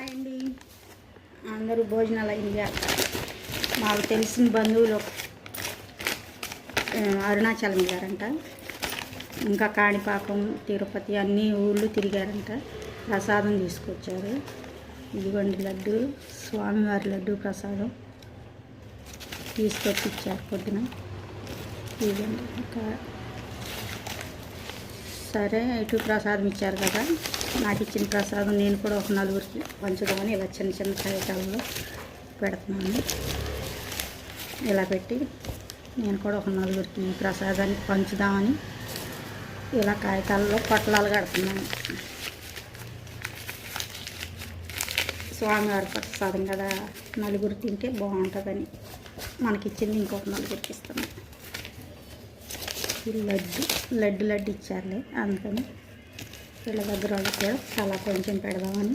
Hi అండి, అందరూ భోజనాలు అయింది. మాకు తెలిసిన బంధువులు అరుణాచలం వెళ్ళారంట. ఇంకా కాణిపాకం, తిరుపతి అన్ని ఊళ్ళు తిరిగారంట. ప్రసాదం తీసుకొచ్చారు. ఇదిగోండి లడ్డు, స్వామివారి లడ్డు ప్రసాదం తీసుకొచ్చి ఇచ్చారు పొద్దున. ఇదిగోండి ఇంకా సరే ఇటు ప్రసాదం ఇచ్చారు కదా, నాకు ఇచ్చిన ప్రసాదం నేను కూడా ఒక నలుగురికి పంచుదామని ఇలా చిన్న చిన్న కాగితాలలో పెడుతున్నాను. ఇలా పెట్టి నేను కూడా ఒక నలుగురికి ఈ ప్రసాదాన్ని పంచుదామని ఇలా కాగితాలలో పొట్లాలు కడుతున్నాను. స్వామివారి ప్రసాదం కదా, నలుగురు తింటే బాగుంటుందని మనకిచ్చింది ఇంకొక నలుగురికి ఇస్తున్నాను. లడ్డు ఇచ్చారులే, అందుకని వీళ్ళ దగ్గర వాళ్ళకి చాలా కొంచెం పెడదామని